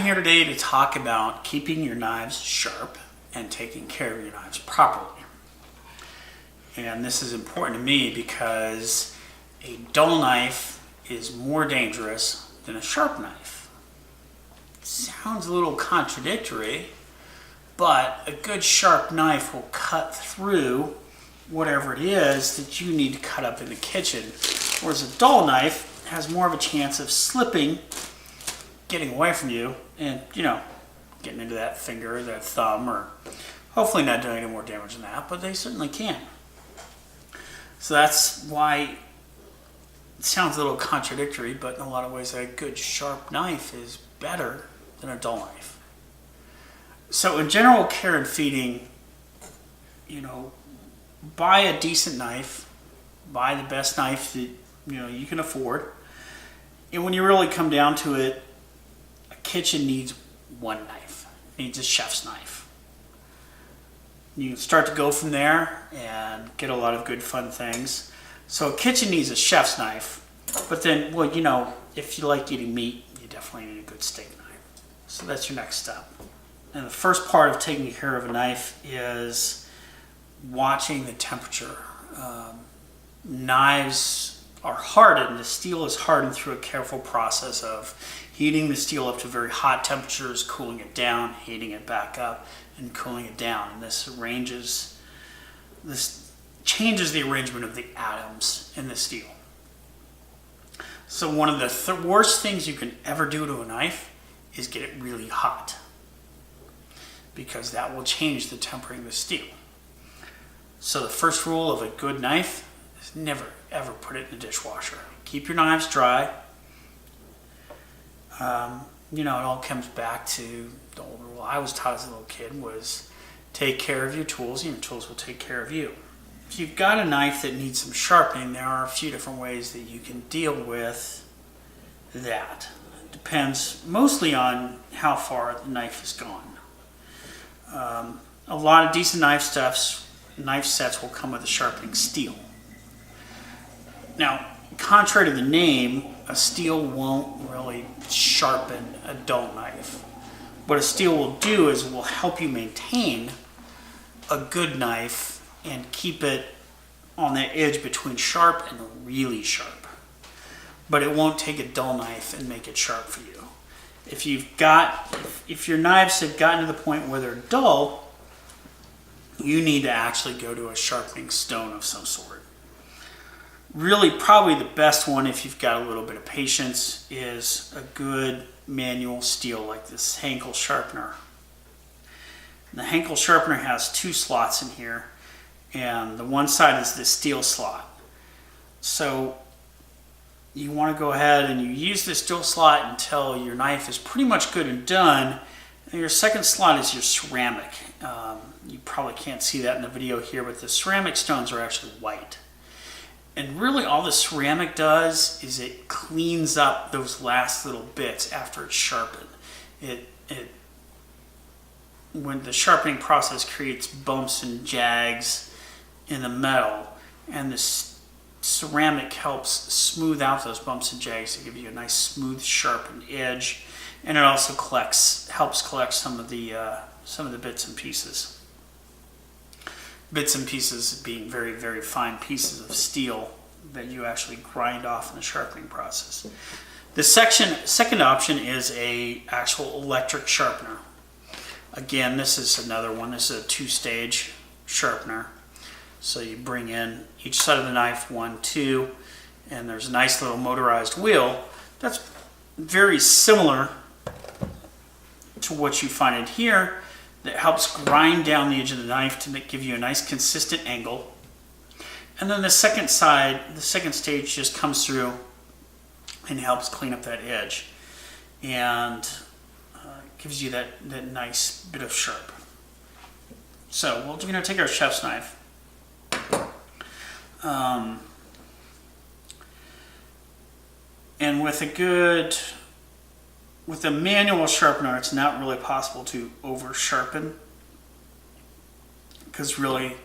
here today to talk about keeping your knives sharp and taking care of your knives properly. And this is important to me because a dull knife is more dangerous than a sharp knife. It sounds a little contradictory, but a good sharp knife will cut through whatever it is that you need to cut up in the kitchen, whereas a dull knife has more of a chance of slipping, getting away from you, and getting into that finger, that thumb, or hopefully not doing any more damage than that, but they certainly can. So that's why it sounds a little contradictory, but in a lot of ways a good sharp knife is better than a dull knife. So in general care and feeding, buy a decent knife, buy the best knife that you can afford. And when you really come down to it, a kitchen needs one knife. It needs a chef's knife. You can start to go from there and get a lot of good fun things. So a kitchen needs a chef's knife, but then, if you like eating meat, you definitely need a good steak knife. So that's your next step. And the first part of taking care of a knife is watching the temperature. Knives are hardened. The steel is hardened through a careful process of heating the steel up to very hot temperatures, cooling it down, heating it back up, and cooling it down. And this changes the arrangement of the atoms in the steel. So one of the worst things you can ever do to a knife is get it really hot, because that will change the tempering of the steel. So the first rule of a good knife is never ever put it in the dishwasher. Keep your knives dry. It all comes back to the old rule I was taught as a little kid was take care of your tools and your tools will take care of you. If you've got a knife that needs some sharpening, there are a few different ways that you can deal with that. It depends mostly on how far the knife has gone. A lot of decent knife sets will come with a sharpening steel. Now, contrary to the name, a steel won't really sharpen a dull knife. What a steel will do is it will help you maintain a good knife and keep it on the edge between sharp and really sharp. But it won't take a dull knife and make it sharp for you. If your knives have gotten to the point where they're dull, you need to actually go to a sharpening stone of some sort. Really, probably the best one, if you've got a little bit of patience, is a good manual steel like this Henkel sharpener. And the Henkel sharpener has two slots in here, and the one side is the steel slot. So you want to go ahead and you use the steel slot until your knife is pretty much good and done. And your second slot is your ceramic. You probably can't see that in the video here, but the ceramic stones are actually white. And really all the ceramic does is it cleans up those last little bits after it's sharpened. When the sharpening process creates bumps and jags in the metal, and the ceramic helps smooth out those bumps and jags to give you a nice smooth sharpened edge, and it also helps collect some of the bits and pieces. Bits and pieces being very, very fine pieces of steel that you actually grind off in the sharpening process. The second option is a actual electric sharpener. Again, this is another one. This is a two-stage sharpener. So you bring in each side of the knife, 1, 2, and there's a nice little motorized wheel that's very similar to what you find in here, that helps grind down the edge of the knife to give you a nice consistent angle. And then the second stage just comes through and helps clean up that edge and gives you that nice bit of sharp. So we're going to take our chef's knife. And with a manual sharpener, it's not really possible to over sharpen, because really,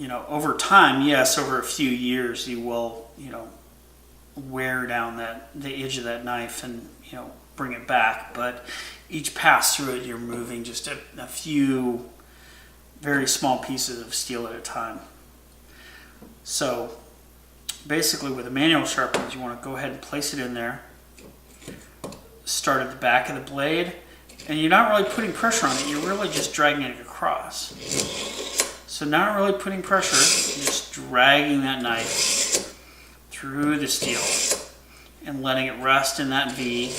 over time, yes, over a few years, you will, wear down the edge of that knife, and bring it back, but each pass through it, you're moving just a few very small pieces of steel at a time. So basically with a manual sharpener, you want to go ahead and place it in there, start at the back of the blade, and you're not really putting pressure on it, you're really just dragging it across. So not really putting pressure, you're just dragging that knife through the steel and letting it rest in that V,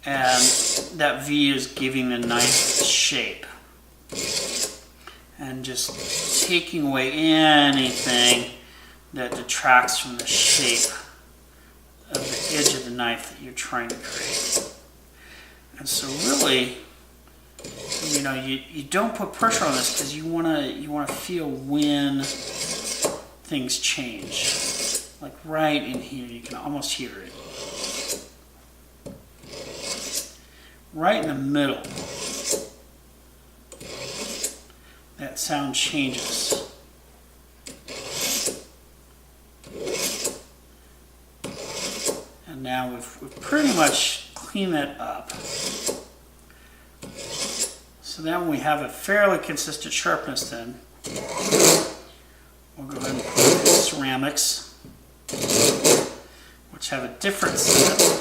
and that V is giving the knife its shape. And just taking away anything that detracts from the shape of the edge of the knife that you're trying to create. And so really, you know, you don't put pressure on this because you wanna feel when things change. Like right in here, you can almost hear it. Right in the middle, that sound changes. And now we've pretty much cleaned that up. So now when we have a fairly consistent sharpness, then we'll go ahead and put in ceramics, which have a different set.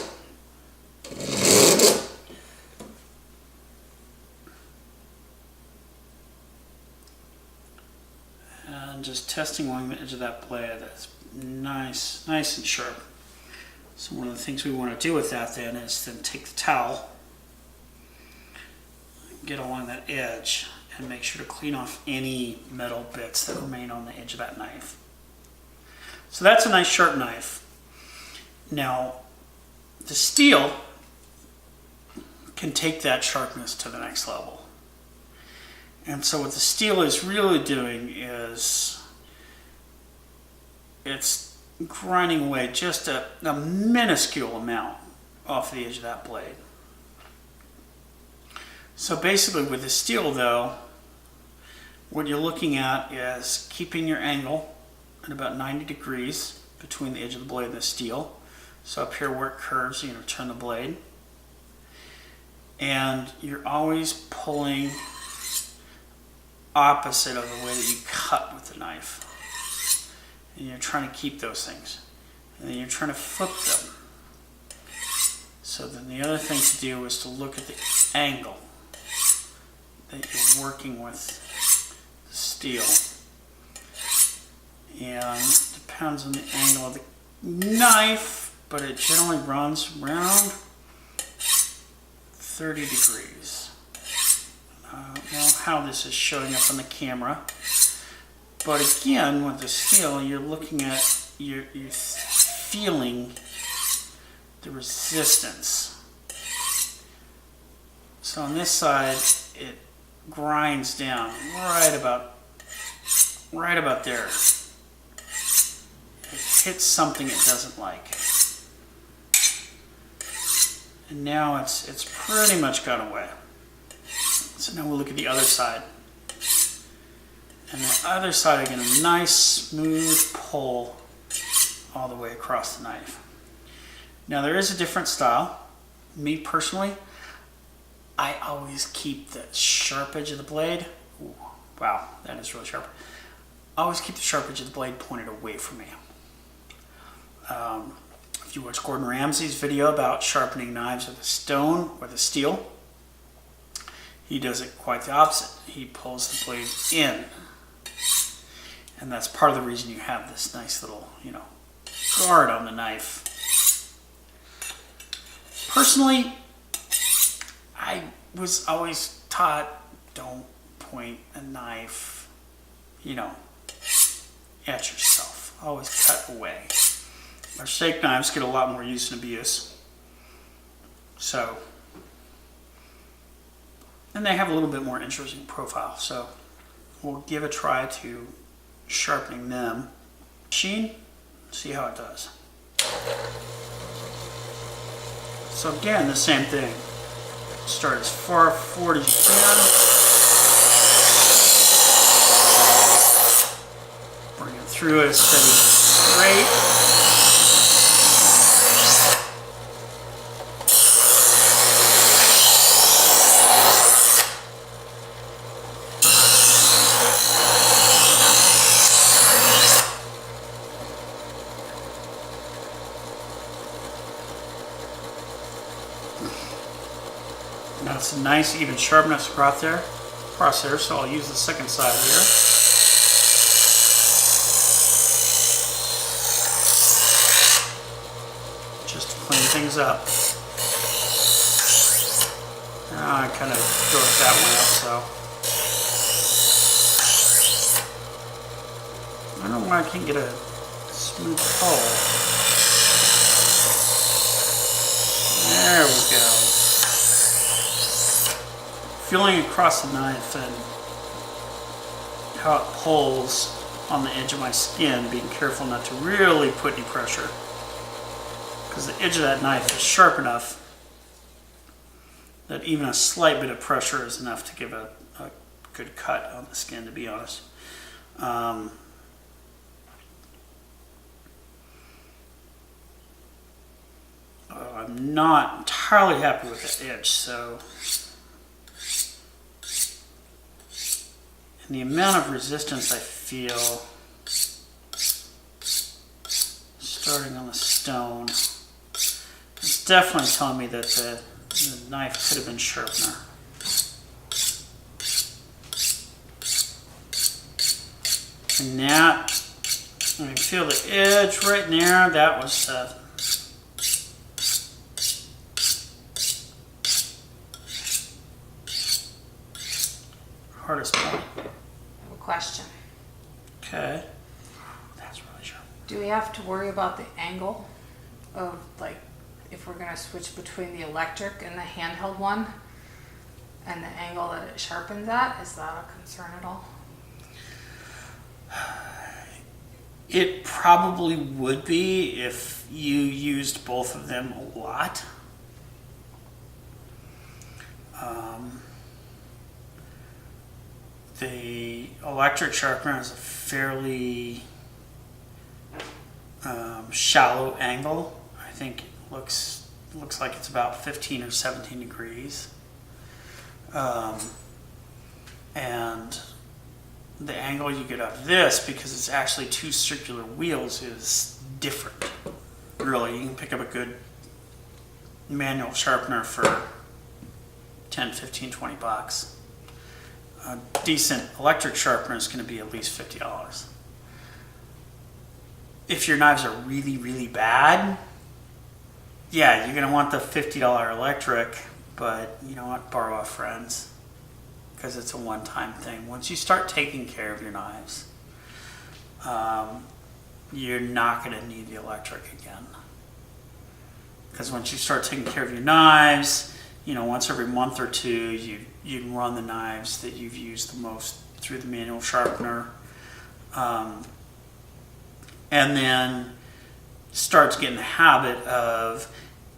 And just testing along the edge of that blade, that's nice and sharp. So one of the things we want to do with that then is then take the towel, get along that edge, and make sure to clean off any metal bits that remain on the edge of that knife. So that's a nice sharp knife. Now, the steel can take that sharpness to the next level. And so what the steel is really doing is it's grinding away just a minuscule amount off the edge of that blade. So basically with the steel though, what you're looking at is keeping your angle at about 90 degrees between the edge of the blade and the steel. So up here where it curves, you're going to turn the blade. And you're always pulling opposite of the way that you cut with the knife. And you're trying to keep those things. And then you're trying to flip them. So then the other thing to do is to look at the angle that you're working with the steel. And it depends on the angle of the knife, but it generally runs around 30 degrees. I don't know how this is showing up on the camera. But again, with the steel, you're looking at, you're feeling the resistance. So on this side, it grinds down right about there. It hits something it doesn't like. And now it's pretty much gone away. So now we'll look at the other side. And the other side, I get a nice smooth pull all the way across the knife. Now there is a different style. Me personally, I always keep the sharp edge of the blade. Ooh, wow, that is really sharp. I always keep the sharp edge of the blade pointed away from me. If you watch Gordon Ramsay's video about sharpening knives with a stone or the steel, he does it quite the opposite. He pulls the blade in. And that's part of the reason you have this nice little, guard on the knife. Personally, I was always taught, don't point a knife, at yourself. Always cut away. Our steak knives get a lot more use and abuse. So, and they have a little bit more interesting profile. So, we'll give a try to sharpening them. Machine, see how it does. So again, the same thing. Start as far forward as you can. Bring it through at a steady rate. That's a nice even sharpness across there, so I'll use the second side here. Just to clean things up. I kind of broke that one up, so. I don't know why I can't get a smooth hole. There we go. Feeling across the knife and how it pulls on the edge of my skin, being careful not to really put any pressure. Because the edge of that knife is sharp enough that even a slight bit of pressure is enough to give a good cut on the skin, to be honest. I'm not entirely happy with the edge, so. And the amount of resistance I feel starting on the stone is definitely telling me that the knife could have been sharpener. And that, I can feel the edge right there. That was hardest point. Question. Okay. That's really sharp. Do we have to worry about the angle of, like, if we're going to switch between the electric and the handheld one and the angle that it sharpens at? Is that a concern at all? It probably would be if you used both of them a lot. The electric sharpener has a fairly shallow angle. I think it looks like it's about 15 or 17 degrees. And the angle you get out of this, because it's actually two circular wheels, is different. Really, you can pick up a good manual sharpener for 10, 15, 20 bucks. A decent electric sharpener is going to be at least $50. If your knives are really, really bad, yeah, you're going to want the $50 electric, but you know what, borrow off friends, because it's a one-time thing. Once you start taking care of your knives, you're not going to need the electric again. Because once you start taking care of your knives, you know, once every month or two, you can run the knives that you've used the most through the manual sharpener. And then start to get in the habit of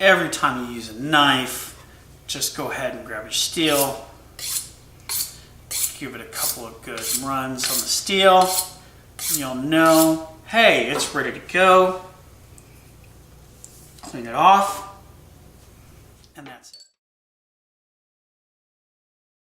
every time you use a knife, just go ahead and grab your steel, give it a couple of good runs on the steel. You'll know, hey, it's ready to go. Clean it off.